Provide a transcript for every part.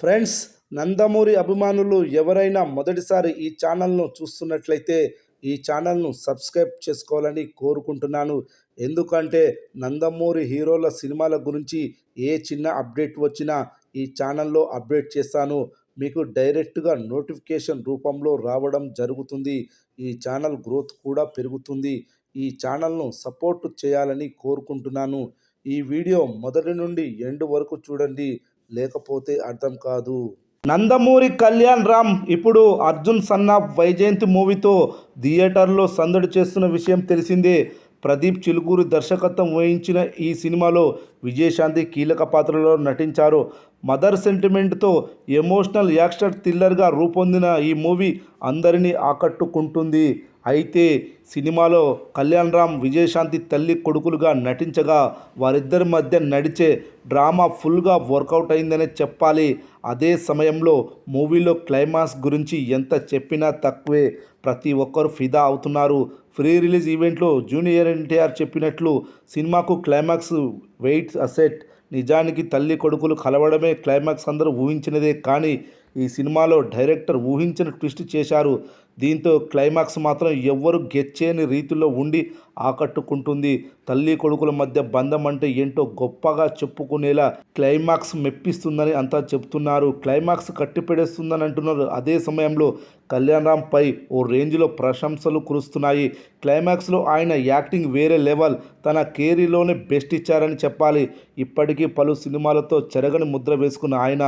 Friends, Nandamuri అభిమానులు ఎవరైనా మొదటిసారి ఈ ఛానల్ను చూస్తున్నట్లయితే ఈ ఛానల్ను సబ్స్క్రైబ్ చేసుకోవాలని కోరుకుంటున్నాను. ఎందుకంటే నందమూరి హీరోల సినిమాల గురించి ఏ చిన్న అప్డేట్ వచ్చినా ఈ ఛానల్లో అప్డేట్ చేస్తాను. మీకు డైరెక్ట్గా నోటిఫికేషన్ రూపంలో రావడం జరుగుతుంది. ఈ ఛానల్ గ్రోత్ కూడా పెరుగుతుంది. ఈ ఛానల్ను సపోర్ట్ చేయాలని కోరుకుంటున్నాను. ఈ వీడియో మొదటి నుండి ఎండ్ వరకు చూడండి, లేకపోతే అర్థం కాదు. నందమూరి కళ్యాణ్ రామ్ ఇప్పుడు అర్జున్ సన్ ఆఫ్ వైజయంతి మూవీతో థియేటర్లో సందడి చేస్తున్న విషయం తెలిసిందే. ప్రదీప్ చిలుకూరి దర్శకత్వం వహించిన ఈ సినిమాలో విజయశాంతి కీలక పాత్రలో నటించారు. మదర్ సెంటిమెంట్తో ఎమోషనల్ యాక్షన్ థ్రిల్లర్గా రూపొందిన ఈ మూవీ అందరినీ ఆకట్టుకుంటుంది. అయితే సినిమాలో కళ్యాణ్ రామ్, విజయశాంతి తల్లి కొడుకులుగా నటించగా వారిద్దరి మధ్య నడిచే డ్రామా ఫుల్గా వర్కౌట్ అయిందనే చెప్పాలి. అదే సమయంలో మూవీలో క్లైమాక్స్ గురించి ఎంత చెప్పినా తక్కువే. ప్రతి ఒక్కరు ఫిదా అవుతున్నారు. ప్రీ రిలీజ్ ఈవెంట్లో జూనియర్ ఎన్టీఆర్ చెప్పినట్లు సినిమాకు క్లైమాక్స్ వెయిట్ అసెట్. నిజానికి తల్లి కొడుకులు కలవడమే క్లైమాక్స్ అందరూ ఊహించినదే, కానీ ఈ సినిమాలో డైరెక్టర్ ఊహించిన ట్విస్ట్ చేశారు. దీంతో క్లైమాక్స్ మాత్రం ఎవ్వరూ గెస్ చేయని రీతిలో ఉండి ఆకట్టుకుంటుంది. తల్లి కొడుకుల మధ్య బంధం అంటే ఏంటో గొప్పగా చెప్పుకునేలా క్లైమాక్స్ మెప్పిస్తుందని అంతా చెప్తున్నారు. క్లైమాక్స్ కట్టిపెడేస్తుందని అంటున్నారు. అదే సమయంలో కళ్యాణ్ రామ్ పై ఓ రేంజ్లో ప్రశంసలు కురుస్తున్నాయి. క్లైమాక్స్లో ఆయన యాక్టింగ్ వేరే లెవెల్. తన కెరీర్లోనే బెస్ట్ ఇచ్చారని చెప్పాలి. ఇప్పటికీ పలు సినిమాలతో చెరగని ముద్ర వేసుకున్న ఆయన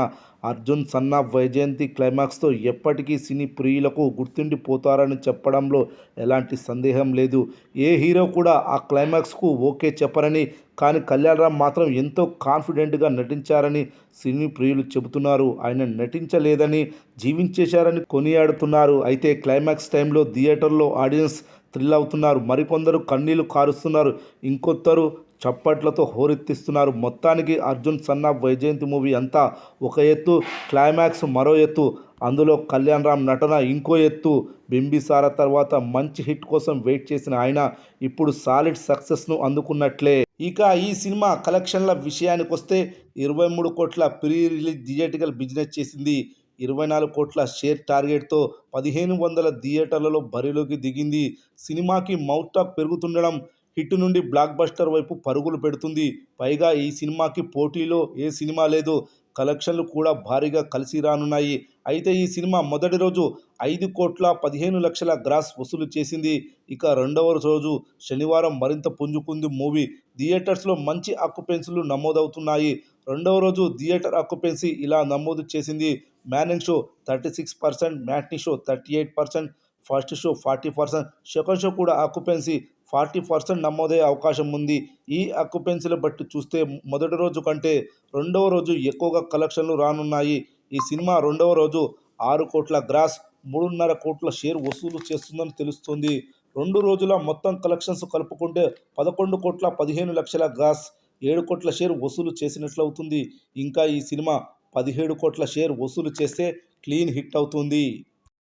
అర్జున్ సన్ ఆఫ్ వైజయంతి క్లైమాక్స్తో ఎప్పటికీ సినీ ప్రియులకు గుర్తుండిపోతారని చెప్పడంలో ఎలాంటి సందేహం లేదు. ఏ హీరో కూడా ఆ క్లైమాక్స్కు ఓకే చెప్పరని, కానీ కళ్యాణ్ రామ్ మాత్రం ఎంతో కాన్ఫిడెంట్గా నటించారని సినీ ప్రియులు చెబుతున్నారు. ఆయన నటించలేదని, జీవించేశారని కొనియాడుతున్నారు. అయితే క్లైమాక్స్ టైంలో థియేటర్లో ఆడియన్స్ థ్రిల్ అవుతున్నారు. మరికొందరు కన్నీళ్లు కారుస్తున్నారు. ఇంకొందరు చప్పట్లతో హోరెత్తిస్తున్నారు. మొత్తానికి Arjun son of Vyjayanthi movie అంతా ఒక ఎత్తు, క్లైమాక్స్ మరో ఎత్తు. అందులో కళ్యాణ్ రామ్ నటన ఇంకో ఎత్తు. బింబిసార తర్వాత మంచి హిట్ కోసం వెయిట్ చేసిన ఆయన ఇప్పుడు సాలిడ్ సక్సెస్ను అందుకున్నట్లే. ఇక ఈ సినిమా కలెక్షన్ల విషయానికి వస్తే 23 కోట్ల ప్రీ రిలీజ్ థియేటికల్ బిజినెస్ చేసింది. 24 కోట్ల షేర్ టార్గెట్తో 1500 థియేటర్లలో బరిలోకి దిగింది. సినిమాకి మౌత్ టాక్ పెరుగుతుండడం హిట్ నుండి బ్లాక్ బస్టర్ వైపు పరుగులు పెడుతుంది. పైగా ఈ సినిమాకి పోటీలో ఏ సినిమా లేదు. కలెక్షన్లు కూడా భారీగా కలిసి రానున్నాయి. అయితే ఈ సినిమా మొదటి రోజు 5,15,00,000 గ్రాస్ వసూలు చేసింది. ఇక రెండవ రోజు శనివారం మరింత పుంజుకుంది మూవీ. థియేటర్స్లో మంచి ఆక్యుపెన్సీలు నమోదవుతున్నాయి. రెండవ రోజు థియేటర్ ఆక్యుపెన్సీ ఇలా నమోదు చేసింది. Morning show 36%, matinee show 38%, first show 40%, second show కూడా ఆక్యుపెన్సీ 40% నమోదయ్యే అవకాశం ఉంది. ఈ ఆక్యుపెన్సీల బట్టి చూస్తే మొదటి రోజు కంటే రెండవ రోజు ఎక్కువగా కలెక్షన్లు రానున్నాయి. ఈ సినిమా రెండవ రోజు 6 కోట్ల గ్రాస్, 3.5 కోట్ల షేర్ వసూలు చేస్తుందని తెలుస్తుంది. 2 రోజుల మొత్తం కలెక్షన్స్ కలుపుకుంటే 11,15,00,000 గ్రాస్, 7 కోట్ల షేర్ వసూలు చేసినట్లవుతుంది. ఇంకా ఈ సినిమా 17 కోట్ల షేర్ వసూలు చేస్తే క్లీన్ హిట్ అవుతుంది.